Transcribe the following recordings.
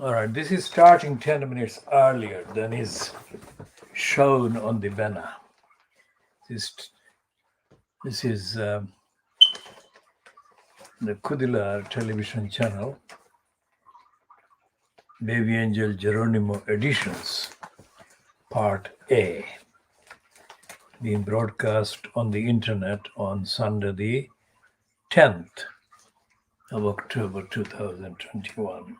All right, this is starting 10 minutes earlier than is shown on the banner. This is the Khoodeelaar television channel, Baby Angel Geronimo Editions, Part A, being broadcast on the internet on Sunday the 10th of October 2021.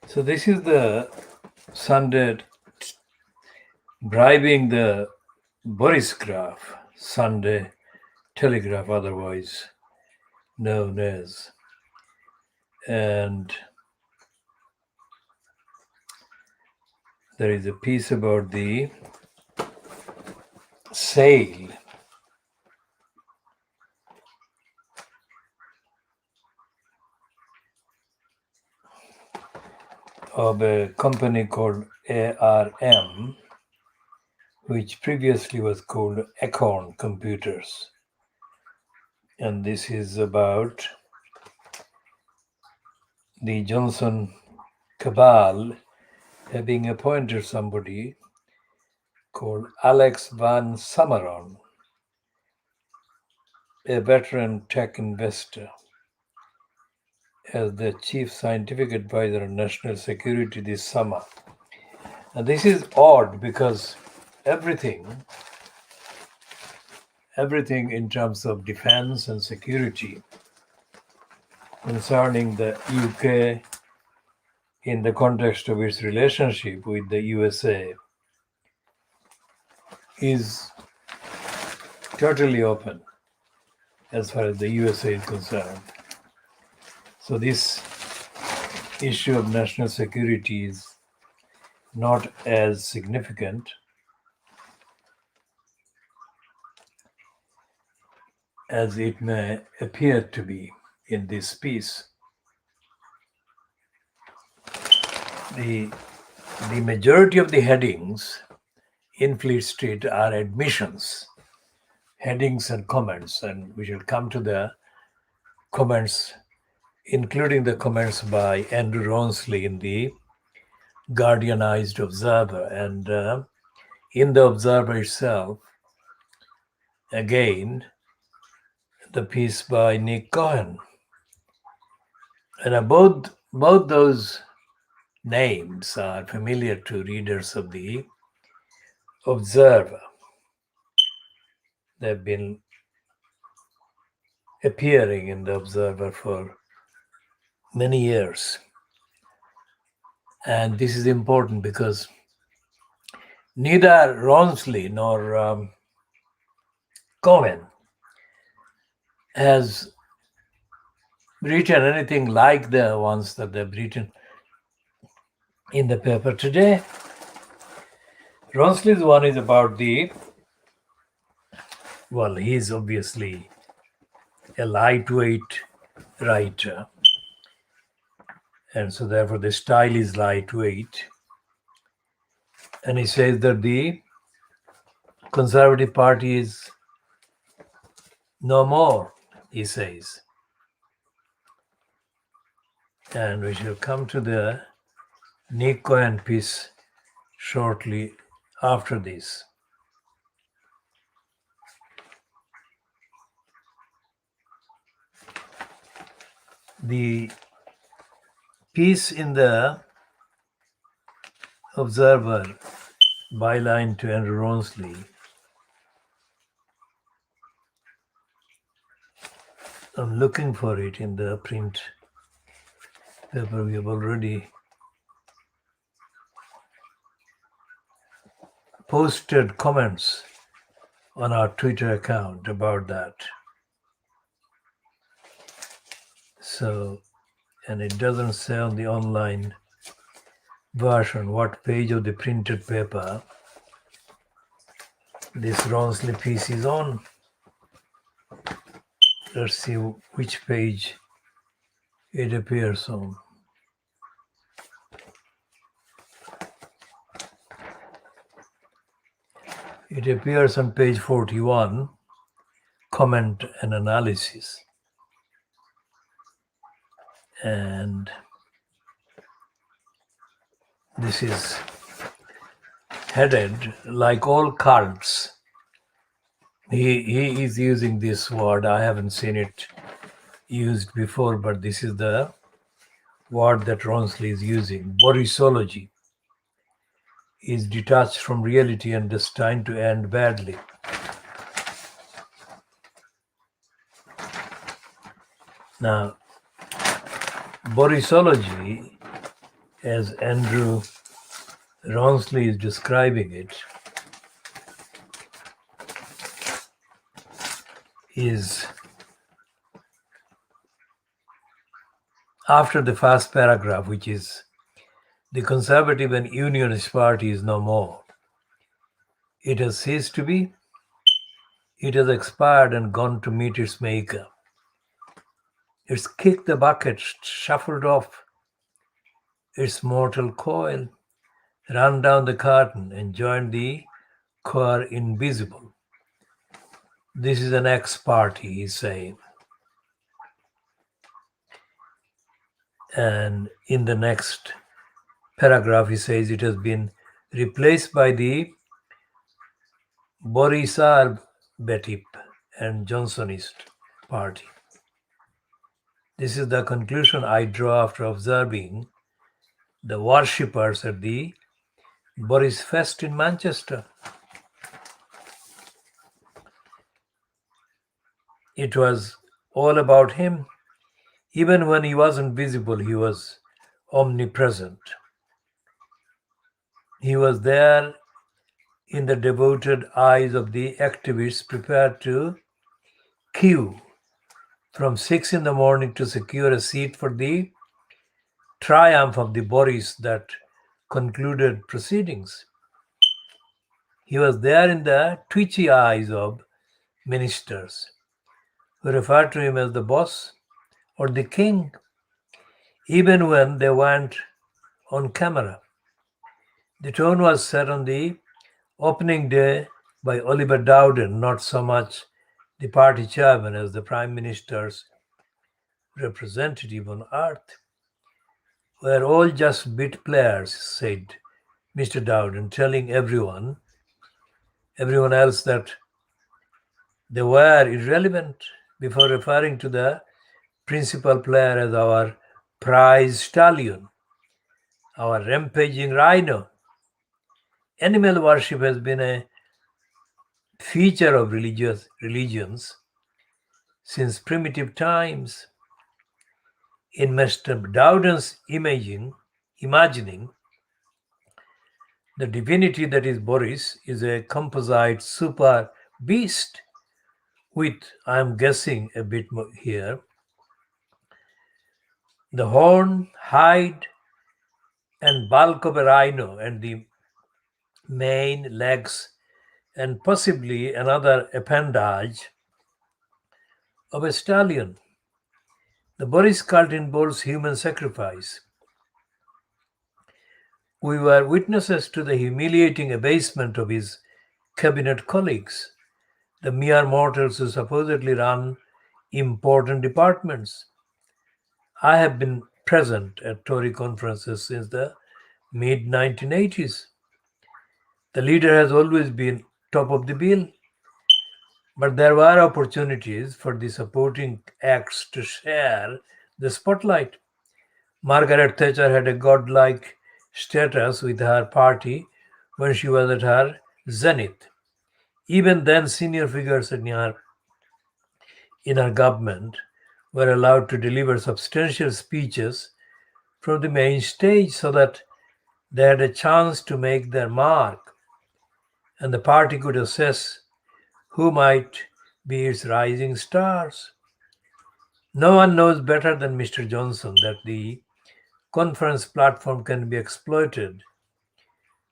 So this is the Sunday bribing the Boris Graph, Sunday Telegraph, otherwise known as. And there is a piece about the sale of a company called ARM, which previously was called Acorn Computers. And this is about the Johnson cabal having appointed somebody called Alex Van Summeron, a veteran tech investor, as the chief scientific advisor on national security this summer. And this is odd because everything in terms of defense and security concerning the UK in the context of its relationship with the USA is totally open as far as the USA is concerned. So this issue of national security is not as significant as it may appear to be in this piece. The majority of the headings in Fleet Street are admissions, headings and comments, and we shall come to the comments, including the comments by Andrew Ronsley in the Guardianized Observer, and in the Observer itself, again, the piece by Nick Cohen. And both those names are familiar to readers of the Observer. They've been appearing in the Observer for many years. And this is important because neither Ronsley nor Cohen has written anything like the ones that they've written in the paper today. Ronsley's one is about he's obviously a lightweight writer, And so therefore the style is lightweight. And he says that the Conservative Party is no more, he says. And we shall come to the Nicoyan piece shortly after this. The piece in the Observer, byline to Andrew Ronsley, I'm looking for it in the print paper. We have already posted comments on our Twitter account about that. So, and it doesn't say on the online version what page of the printed paper this Ronsley piece is on. Let's see which page it appears on. It appears on page 41, comment and analysis. And this is headed like all cults. He is using this word. I haven't seen it used before, but this is the word that Ronsley is using. Borisology is detached from reality and destined to end badly. Now, Borisology, as Andrew Ronsley is describing it, is after the first paragraph, which is the Conservative and Unionist Party is no more. It has ceased to be. It has expired and gone to meet its maker. It's kicked the bucket, shuffled off its mortal coil, run down the curtain and joined the choir invisible. This is an ex-party, he's saying. And in the next paragraph, he says it has been replaced by the Borisar Betip and Johnsonist party. This is the conclusion I draw after observing the worshippers at the Boris Fest in Manchester. It was all about him. Even when he wasn't visible, he was omnipresent. He was there in the devoted eyes of the activists prepared to queue from 6 in the morning to secure a seat for the triumph of the Boris that concluded proceedings. He was there in the twitchy eyes of ministers who referred to him as the boss or the king, even when they weren't on camera. The tone was set on the opening day by Oliver Dowden, not so much the party chairman as the prime minister's representative on earth. We're all just bit players, said Mr. Dowden, telling everyone else that they were irrelevant before referring to the principal player as our prize stallion, our rampaging rhino. Animal worship has been a feature of religions since primitive times. In Mr. Dowden's imagining, the divinity that is Boris is a composite super beast with, I'm guessing a bit more here, the horn, hide, and bulk of a rhino and the mane, legs, and possibly another appendage of a stallion. The Boris cult involves human sacrifice. We were witnesses to the humiliating abasement of his cabinet colleagues, the mere mortals who supposedly run important departments. I have been present at Tory conferences since the mid 1980s. The leader has always been top of the bill, but there were opportunities for the supporting acts to share the spotlight. Margaret Thatcher had a godlike status with her party when she was at her zenith. Even then, senior figures in her government were allowed to deliver substantial speeches from the main stage so that they had a chance to make their mark and the party could assess who might be its rising stars. No one knows better than Mr. Johnson that the conference platform can be exploited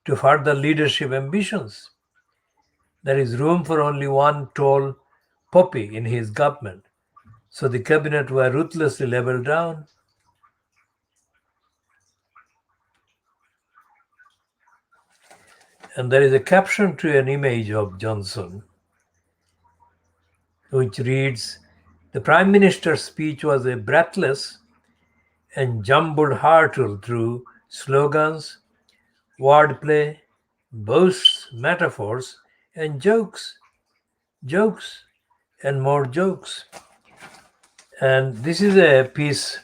to further leadership ambitions. There is room for only one tall poppy in his government, so the cabinet were ruthlessly leveled down. And there is a caption to an image of Johnson which reads, "The Prime Minister's speech was a breathless and jumbled hurtle through slogans, wordplay, boasts, metaphors, and jokes, jokes, and more jokes." And this is a piece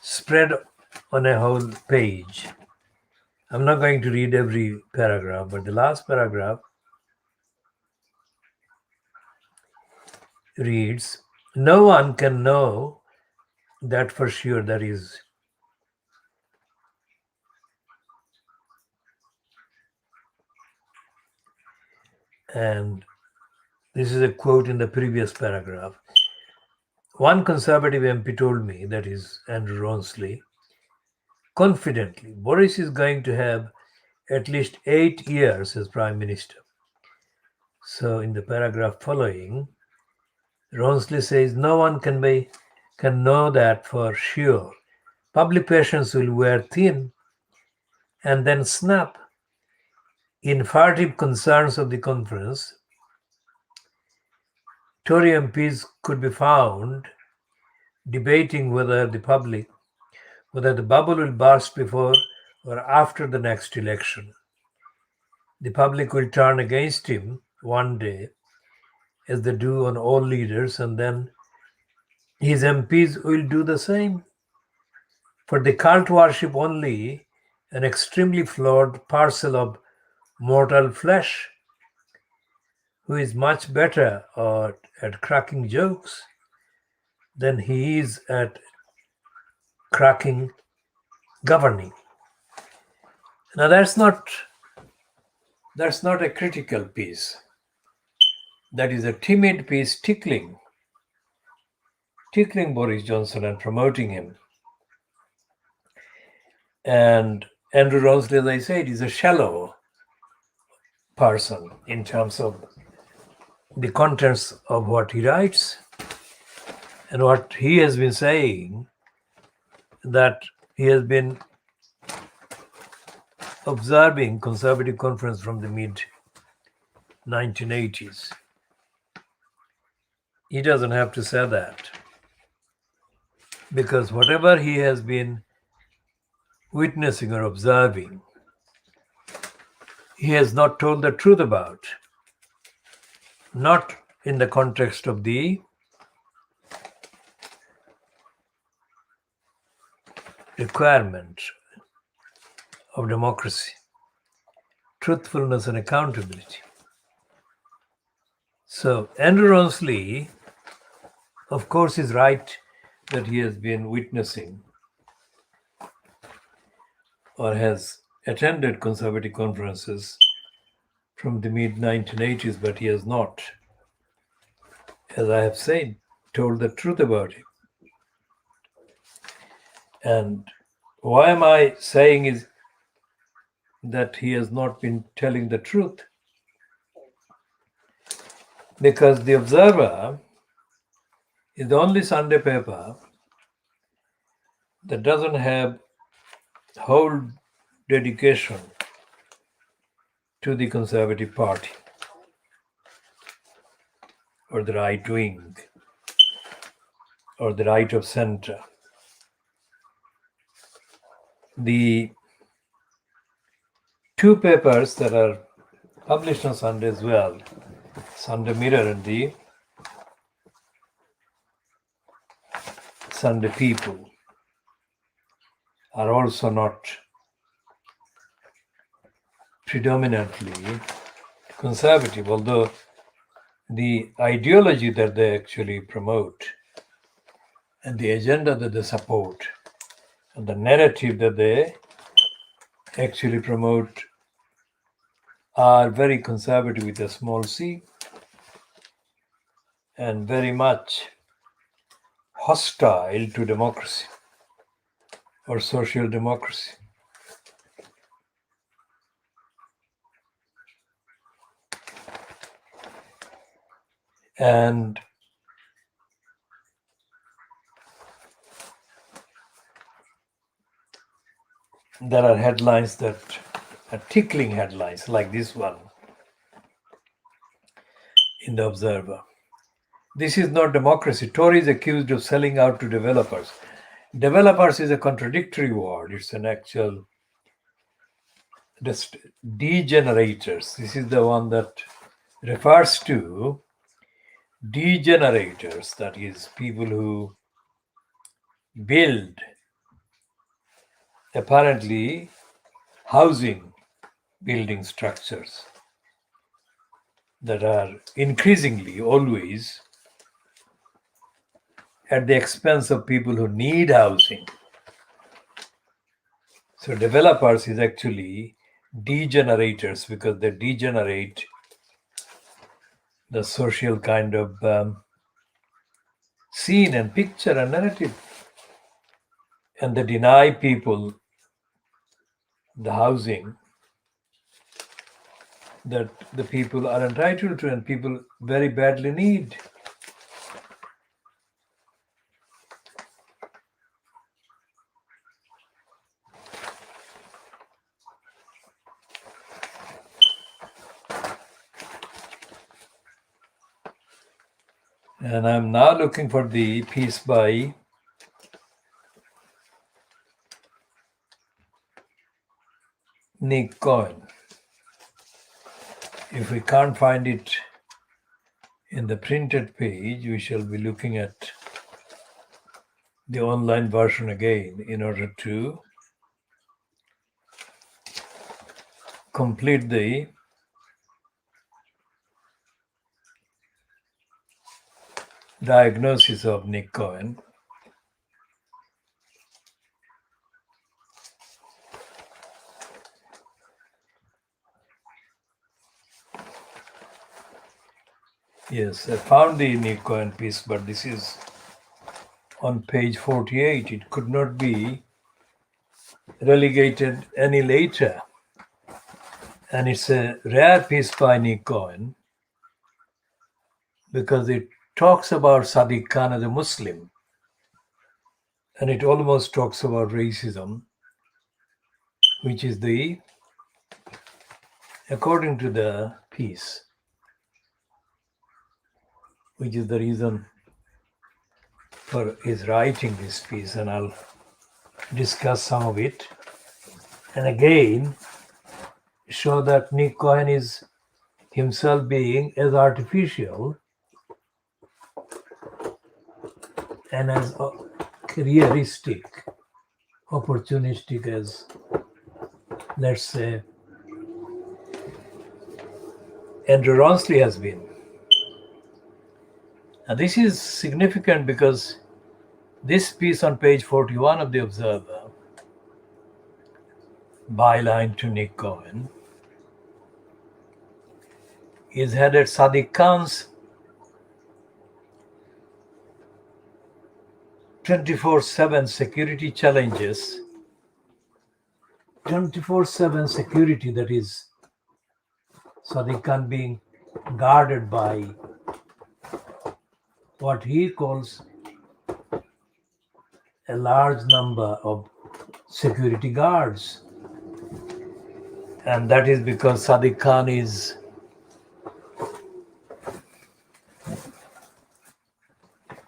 spread on a whole page. I'm not going to read every paragraph, but the last paragraph reads, "No one can know that for sure." That is, and this is a quote in the previous paragraph. One Conservative MP told me, that is Andrew Ronsley, confidently, Boris is going to have at least 8 years as Prime Minister. So in the paragraph following, Ronsley says no one can know that for sure. Public patience will wear thin and then snap. In furtive concerns of the conference, Tory MPs could be found debating whether the bubble will burst before or after the next election. The public will turn against him one day, as they do on all leaders, and then his MPs will do the same. For the cult worship only an extremely flawed parcel of mortal flesh, who is much better at cracking jokes than he is at cracking governing. Now that's not a critical piece. That is a timid piece tickling Boris Johnson and promoting him. And Andrew Ronsley, as I said, is a shallow person in terms of the contents of what he writes and what he has been saying, that he has been observing Conservative conference from the mid 1980s. He doesn't have to say that, because whatever he has been witnessing or observing, he has not told the truth about, not in the context of the requirement of democracy, truthfulness and accountability. So Andrew Ronsley, of course, is right that he has been witnessing or has attended Conservative conferences from the mid 1980s, but he has not, as I have said, told the truth about it. And why am I saying is that he has not been telling the truth? Because the Observer is the only Sunday paper that doesn't have whole dedication to the Conservative Party or the right wing or the right of center. The two papers that are published on Sunday as well, Sunday Mirror and the Sunday People, are also not predominantly conservative, although the ideology that they actually promote and the agenda that they support and the narrative that they actually promote are very conservative with a small c and very much hostile to democracy or social democracy. And there are headlines that are tickling headlines like this one in the Observer. This is not democracy. Tories accused of selling out to developers. Developers is a contradictory word. It's an actual degenerators. This is the one that refers to degenerators, that is, people who build apparently housing building structures that are increasingly always at the expense of people who need housing. So developers is actually degenerators because they degenerate the social kind of scene and picture and narrative. And they deny people the housing that the people are entitled to and people very badly need. And I'm now looking for the piece by Nick Cohen. If we can't find it in the printed page, we shall be looking at the online version again in order to complete the diagnosis of Nick Cohen. Yes, I found the Nick Cohen piece, but this is on page 48. It could not be relegated any later. And it's a rare piece by Nick Cohen because it talks about Sadiq Khan as a Muslim. And it almost talks about racism, which is the, according to the piece, which is the reason for his writing this piece, and I'll discuss some of it. And again, show that Nick Cohen is himself being as artificial and as careeristic, opportunistic as, let's say, Andrew Ronsley has been. Now, this is significant because this piece on page 41 of the Observer, byline to Nick Cohen, is headed Sadiq Khan's 24/7 security challenges. 24/7 security, that is Sadiq Khan being guarded by what he calls a large number of security guards. And that is because Sadiq Khan is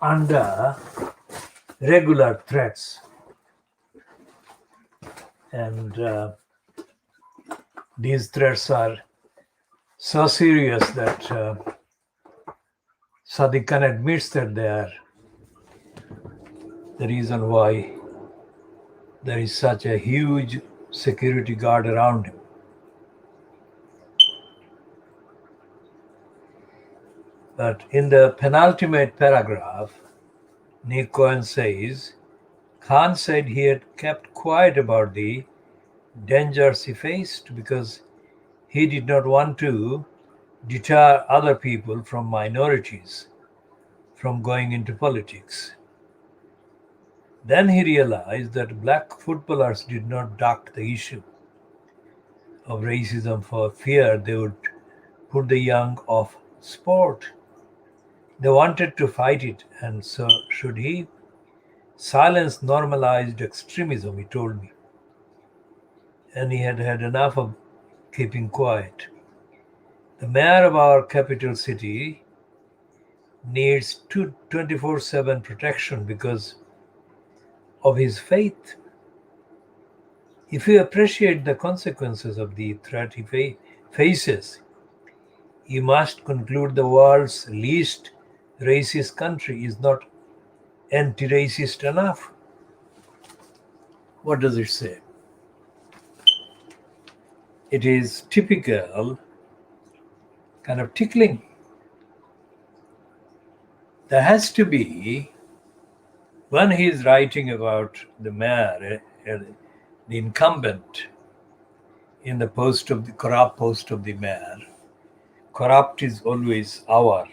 under regular threats. And these threats are so serious that Sadiq Khan admits that they are the reason why there is such a huge security guard around him. But in the penultimate paragraph, Nick Cohen says, Khan said he had kept quiet about the dangers he faced because he did not want to deter other people from minorities from going into politics. Then he realized that black footballers did not duck the issue of racism for fear they would put the young off sport. They wanted to fight it, and so should he. Silence normalized extremism, he told me, and he had had enough of keeping quiet. The mayor of our capital city needs 24/7 protection because of his faith. If you appreciate the consequences of the threat he faces, you must conclude the world's least racist country is not anti-racist enough. What does it say? It is typical kind of tickling. There has to be, when he is writing about the mayor, the incumbent in the post of the corrupt post of the mayor, corrupt is always our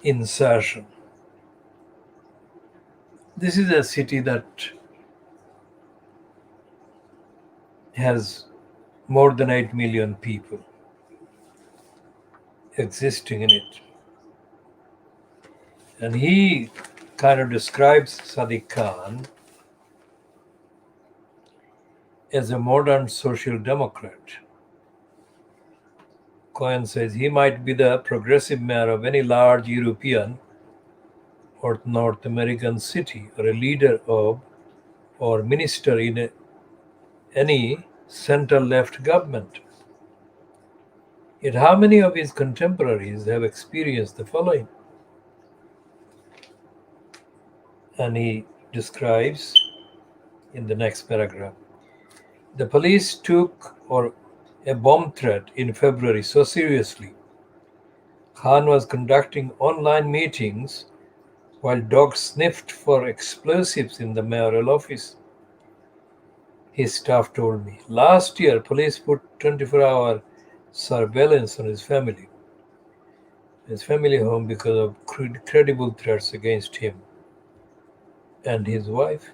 insertion. This is a city that has more than 8 million people existing in it. And he kind of describes Sadiq Khan as a modern social democrat. Cohen says he might be the progressive mayor of any large European or North American city, or a leader of or minister in any center-left government. Yet how many of his contemporaries have experienced the following? And he describes in the next paragraph. The police took a bomb threat in February so seriously. Khan was conducting online meetings while dogs sniffed for explosives in the mayoral office. His staff told me. Last year, police put 24-hour surveillance on his family home because of credible threats against him and his wife.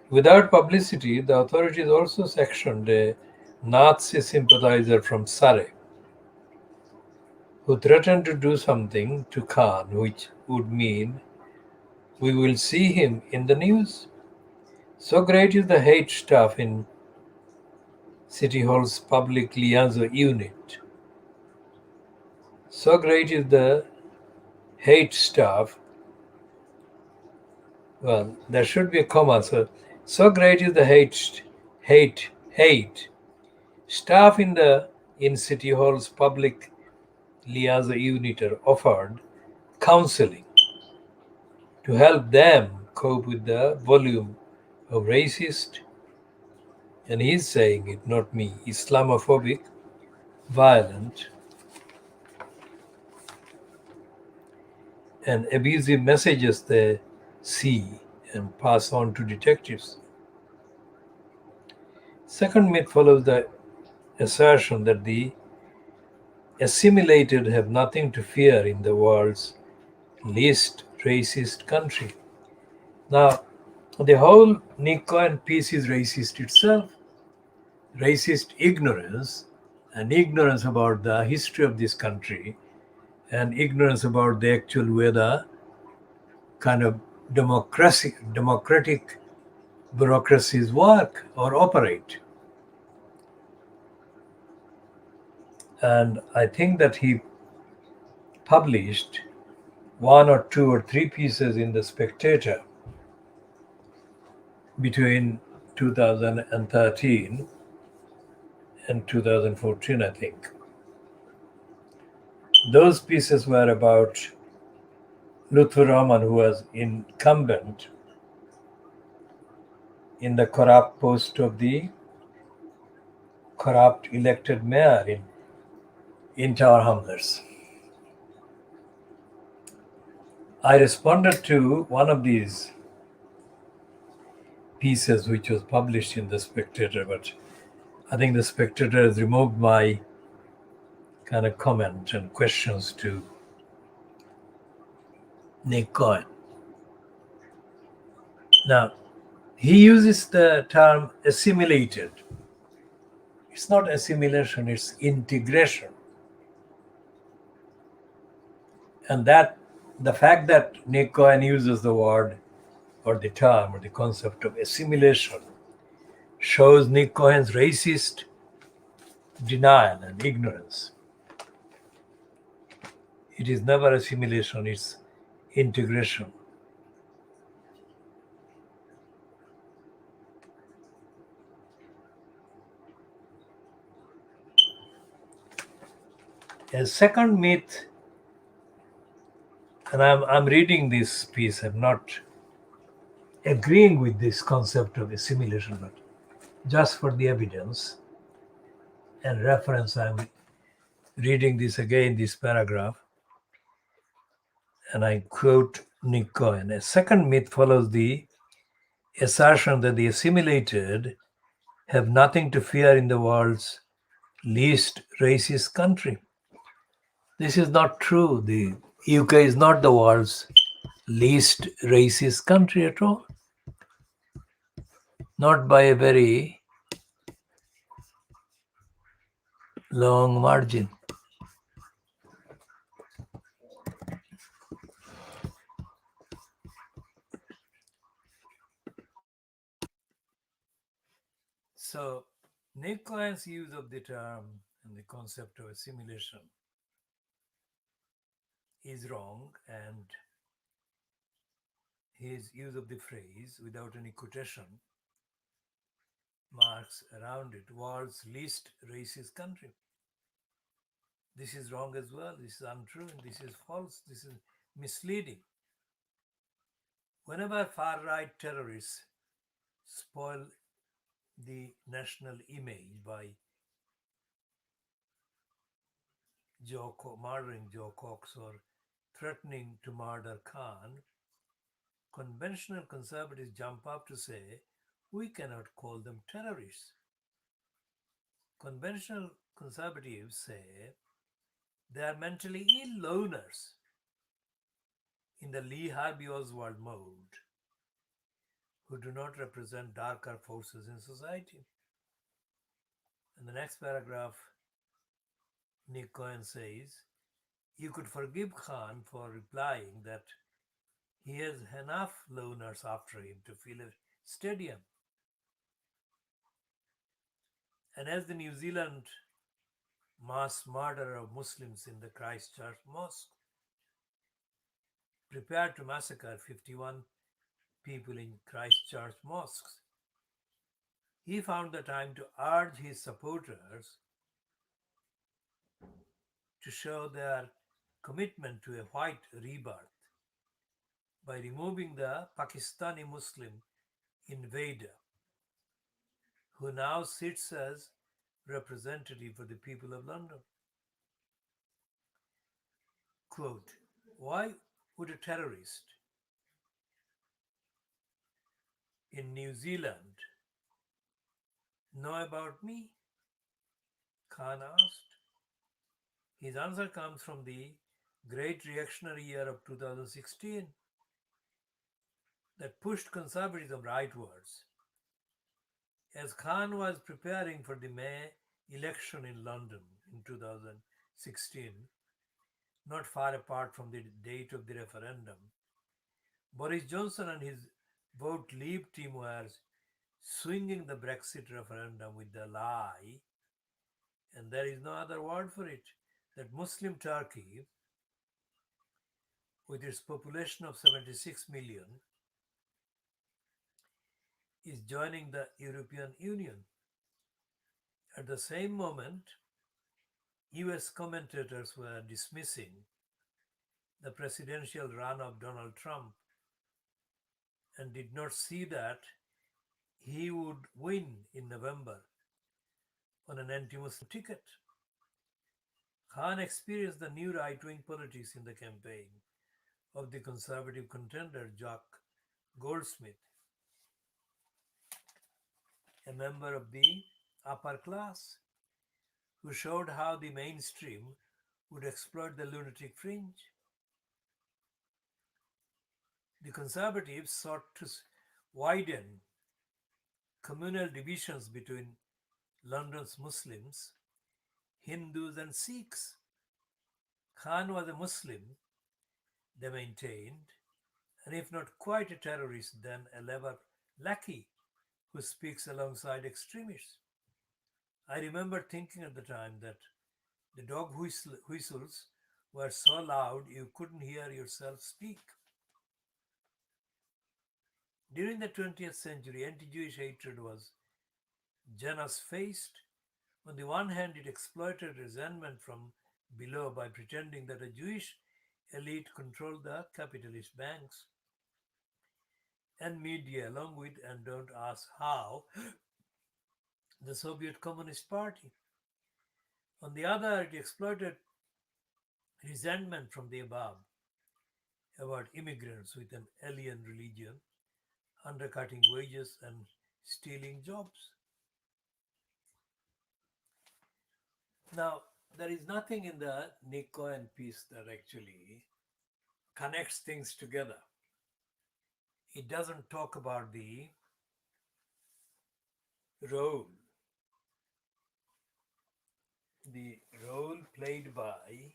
Without publicity, the authorities also sectioned a Nazi sympathizer from Surrey who threatened to do something to Khan, which would mean we will see him in the news. So great is the hate staff in City Hall's public liaison unit. So great is the hate staff. Well, there should be a comma. So great is the hate staff in City Hall's public liaison unit are offered counseling to help them cope with the volume of racist, and he's saying it, not me, Islamophobic, violent, and abusive messages they see and pass on to detectives. Second myth follows the assertion that the assimilated have nothing to fear in the world's least racist country. Now, the whole Nick Cohen piece is racist itself. Racist ignorance, and ignorance about the history of this country, and ignorance about the actual way the kind of democratic bureaucracies work or operate. And I think that he published one or two or three pieces in the Spectator between 2013 and 2014, I think. Those pieces were about Lutfur Rahman, who was incumbent in the corrupt post of the corrupt elected mayor in Tower Hamlets. I responded to one of these pieces which was published in the Spectator, but I think the Spectator has removed my kind of comment and questions to Nick Cohen. Now, he uses the term assimilated. It's not assimilation, it's integration. And that the fact that Nick Cohen uses the word or the term or the concept of assimilation shows Nick Cohen's racist denial and ignorance. It is never assimilation, it's integration. A second myth, and I'm reading this piece, I'm not agreeing with this concept of assimilation, but just for the evidence and reference, I'm reading this again, this paragraph, and I quote Nick Cohen. A second myth follows the assertion that the assimilated have nothing to fear in the world's least racist country. This is not true. The UK is not the world's least racist country at all. Not by a very long margin. So, Nick Cohen's use of the term and the concept of assimilation is wrong, and his use of the phrase without any quotation marks around it, world's least racist country. This is wrong as well. This is untrue, and this is false. This is misleading. Whenever far right terrorists spoil the national image by murdering Joe Cox or threatening to murder Khan, conventional conservatives jump up to say, we cannot call them terrorists. Conventional conservatives say they are mentally ill loners in the Lee Harvey Oswald mode who do not represent darker forces in society. In the next paragraph, Nick Cohen says, you could forgive Khan for replying that he has enough loners after him to fill a stadium. And as the New Zealand mass murder of Muslims in the Christchurch mosque prepared to massacre 51 people in Christchurch mosques, he found the time to urge his supporters to show their commitment to a white rebirth by removing the Pakistani Muslim invader, who now sits as representative for the people of London. Quote, why would a terrorist in New Zealand know about me? Khan asked. His answer comes from the great reactionary year of 2016 that pushed conservatism rightwards. As Khan was preparing for the May election in London in 2016, not far apart from the date of the referendum, Boris Johnson and his Vote Leave team were swinging the Brexit referendum with the lie and there is no other word for it, that Muslim Turkey, with its population of 76 million, is joining the European Union. At the same moment, US commentators were dismissing the presidential run of Donald Trump and did not see that he would win in November on an anti Muslim ticket. Khan experienced the new right wing politics in the campaign of the conservative contender Jack Goldsmith, a member of the upper class, who showed how the mainstream would exploit the lunatic fringe. The conservatives sought to widen communal divisions between London's Muslims, Hindus, and Sikhs. Khan was a Muslim, they maintained, and if not quite a terrorist, then a clever lackey who speaks alongside extremists. I remember thinking at the time that the dog whistles were so loud you couldn't hear yourself speak. During the 20th century, anti Jewish hatred was Janus faced. On the one hand, it exploited resentment from below by pretending that a Jewish elite controlled the capitalist banks and media, along with, and don't ask how, the Soviet Communist Party. On the other, it exploited resentment from the above about immigrants with an alien religion, undercutting wages and stealing jobs. Now, there is nothing in the Nick Cohen piece that actually connects things together. It doesn't talk about role, the role played by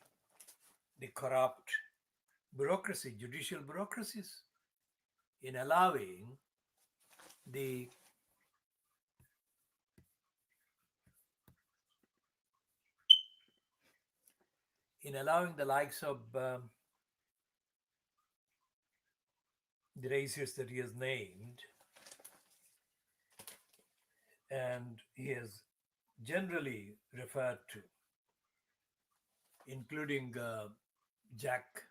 the corrupt bureaucracy, judicial bureaucracies, in allowing the likes of the races that he has named, and he has generally referred to, including Jack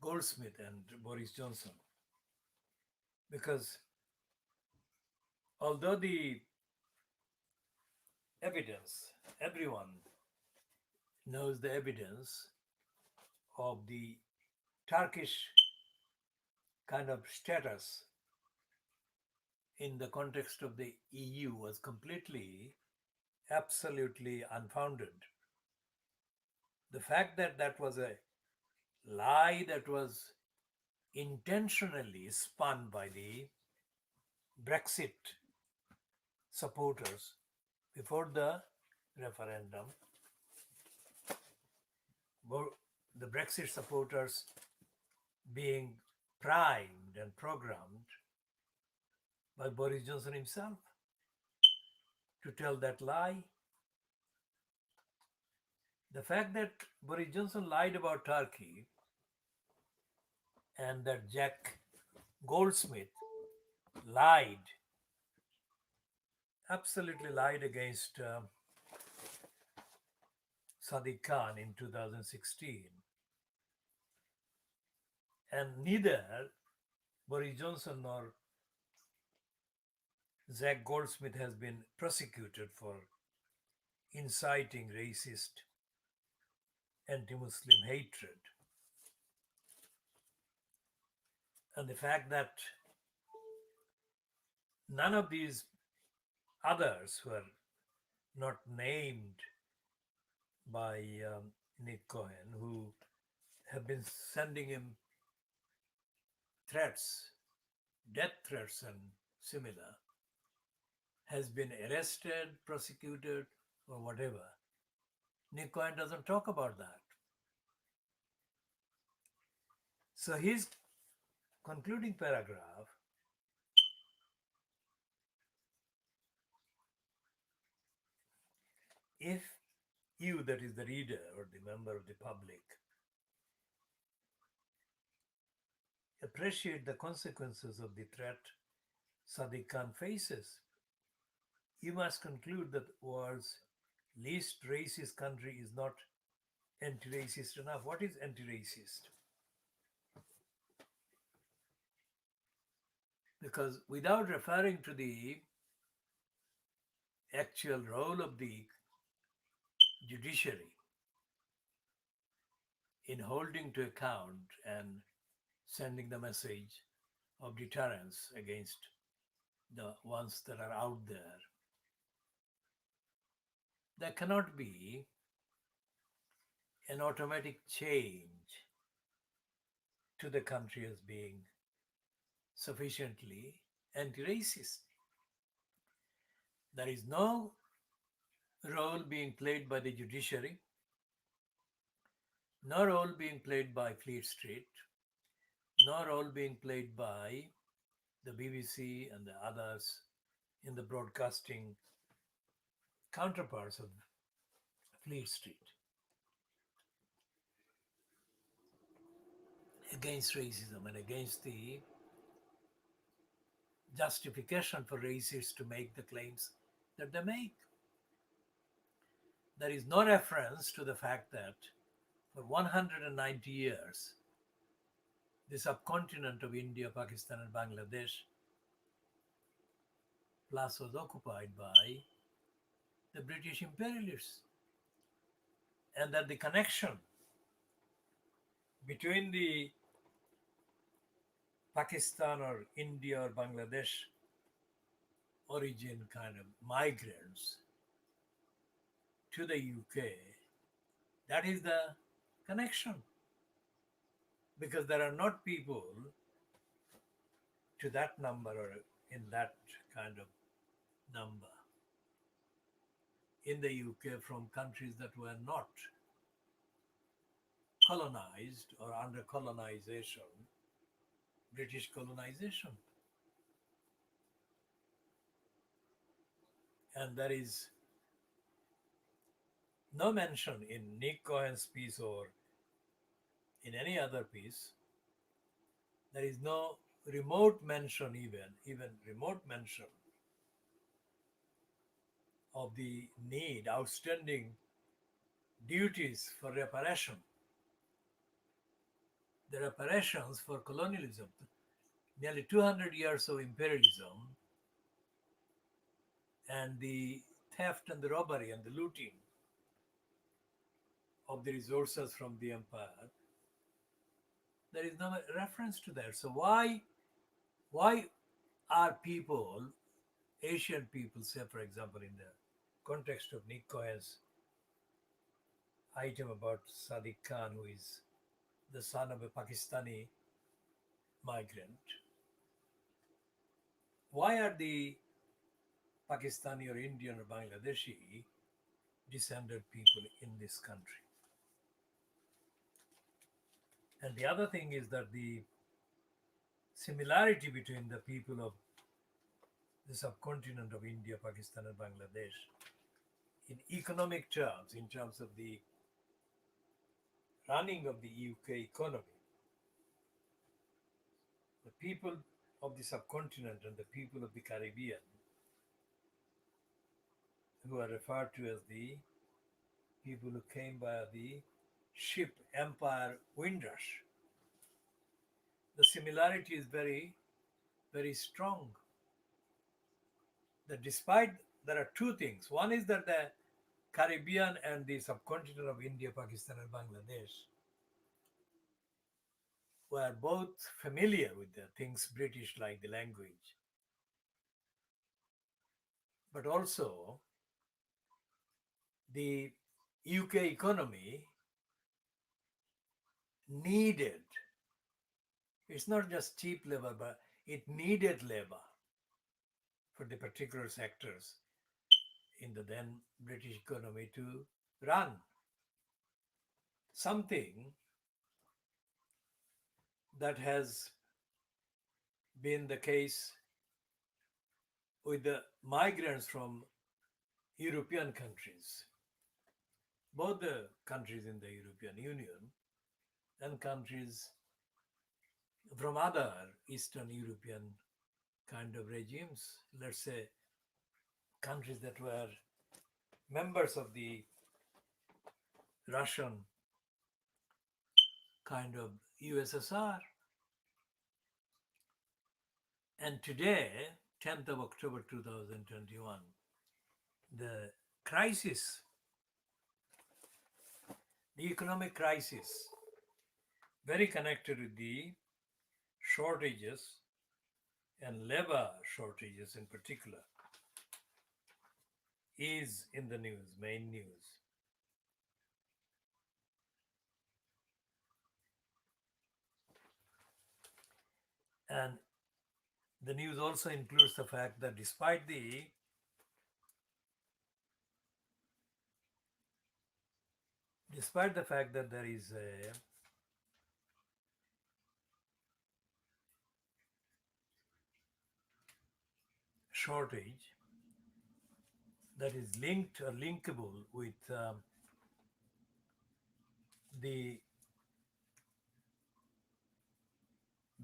Goldsmith and Boris Johnson. Because although the evidence, everyone knows the evidence of the Turkish kind of status in the context of the EU was completely, absolutely unfounded. The fact that that was a lie that was intentionally spun by the Brexit supporters before the referendum, the Brexit supporters being primed and programmed by Boris Johnson himself to tell that lie. The fact that Boris Johnson lied about Turkey and that Jack Goldsmith lied, absolutely lied against Sadiq Khan in 2016. And neither Boris Johnson nor Jack Goldsmith has been prosecuted for inciting racist anti-Muslim hatred. And the fact that none of these others who are not named by Nick Cohen, who have been sending him threats, death threats and similar, has been arrested, prosecuted, or whatever. Nick Cohen doesn't talk about that. So his concluding paragraph if you, that is the reader or the member of the public, appreciate the consequences of the threat Sadiq Khan faces, you must conclude that the world's least racist country is not anti-racist enough. What is anti-racist? Because without referring to the actual role of the judiciary in holding to account and sending the message of deterrence against the ones that are out there, there cannot be an automatic change to the country as being sufficiently anti racist. There is no role being played by the judiciary, no role being played by Fleet Street, no role being played by the BBC and the others in the broadcasting counterparts of Fleet Street against racism and against the justification for racists to make the claims that they make. There is no reference to the fact that for 190 years, the subcontinent of India, Pakistan, and Bangladesh plus was occupied by the British imperialists, and that the connection between the Pakistan or India or Bangladesh origin kind of migrants to the UK, that is the connection. Because there are not people to that number or in that kind of number in the UK from countries that were not colonized or under colonization, British colonization. And there is no mention in Nick Cohen's piece or in any other piece. There is no remote mention, even remote mention of the need, outstanding duties for reparation, the reparations for colonialism, nearly 200 years of imperialism, and the theft and the robbery and the looting of the resources from the empire. There is no reference to that. So why are people, Asian people, say for example, in the context of Nick Cohen's item about Sadiq Khan, who is the son of a Pakistani migrant, why are the Pakistani or Indian or Bangladeshi descended people in this country? And the other thing is that the similarity between the people of the subcontinent of India, Pakistan, and Bangladesh in economic terms, in terms of the running of the UK economy, the people of the subcontinent and the people of the Caribbean, who are referred to as the people who came by the ship Empire Windrush, the similarity is very, very strong. That despite there are two things. One is that the Caribbean and the subcontinent of India, Pakistan, and Bangladesh were both familiar with the things British, like the language, but also the UK economy needed, it's not just cheap labor, but it needed labor for the particular sectors in the then British economy to run. Something that has been the case with the migrants from European countries. both the countries in the European Union and countries from other Eastern European kind of regimes, let's say countries that were members of the Russian kind of USSR. And today, 10th of October 2021, the crisis, the economic crisis, very connected with the shortages and labor shortages in particular, is in the news, main news. And the news also includes the fact that despite the fact that there is a shortage that is linked or linkable with the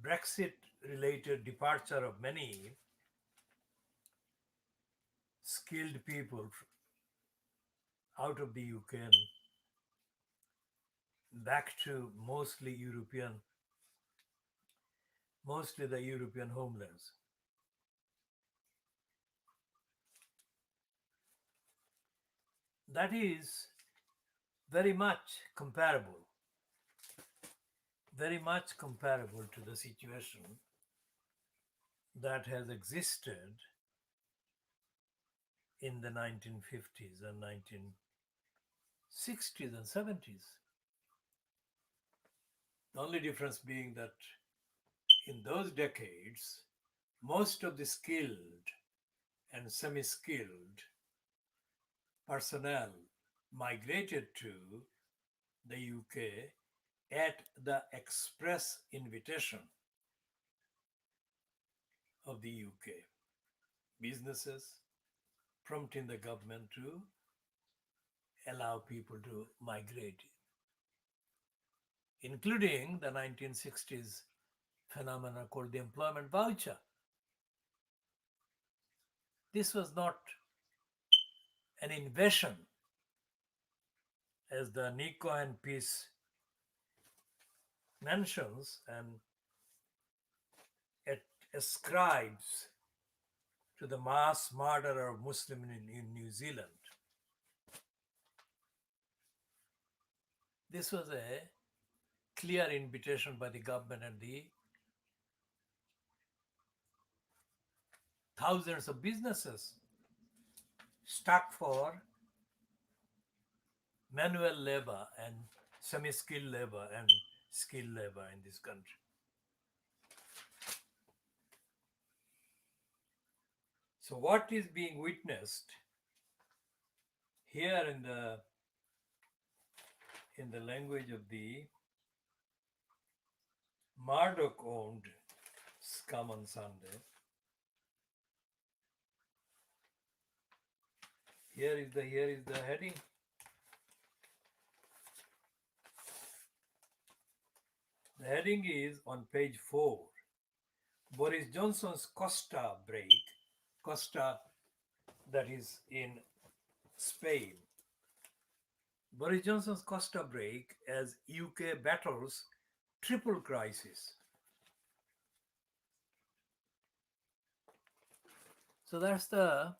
Brexit related departure of many skilled people out of the UK and back to mostly the European homelands. That is very much comparable, very much comparable to the situation that has existed in the 1950s and 1960s and 70s. The only difference being that in those decades, most of the skilled and semi skilled personnel migrated to the UK at the express invitation of the UK businesses, prompting the government to allow people to migrate, including the 1960s phenomena called the employment voucher. This was not an invasion, as the Nico and Peace mentions and it ascribes to the mass murder of Muslims in New Zealand. This was a clear invitation by the government and the thousands of businesses stuck for manual labor and semi-skilled labor and skilled labor in this country. So what is being witnessed here in the language of the Murdoch owned Scum on Sunday, here is the heading. The heading is on page 4. Boris Johnson's Costa break, Costa that is in Spain. Boris Johnson's Costa break as UK battles triple crisis. So that's the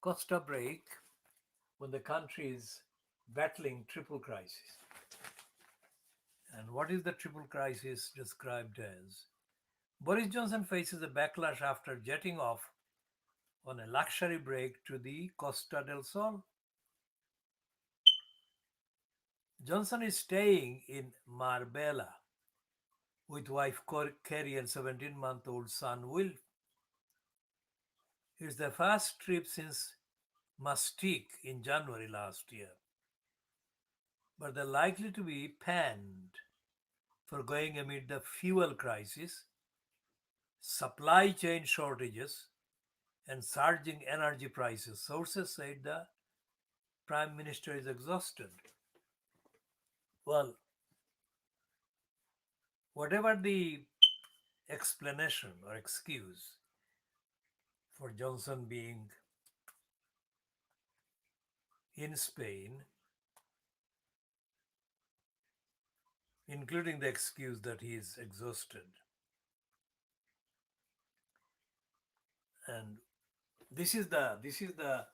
Costa break when the country is battling triple crisis. And what is the triple crisis described as? Boris Johnson faces a backlash after jetting off on a luxury break to the Costa del Sol. Johnson is staying in Marbella with wife Kerry and 17-month-old son Will. It's their first trip since Mustique in January last year. But they're likely to be panned for going amid the fuel crisis, supply chain shortages, and surging energy prices, sources said the Prime Minister is exhausted. Well, whatever the explanation or excuse for Johnson being in Spain, including the excuse that he is exhausted. And this is the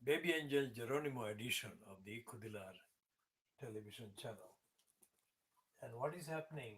Baby Angel Geronimo edition of the Khoodeelaar television channel. And what is happening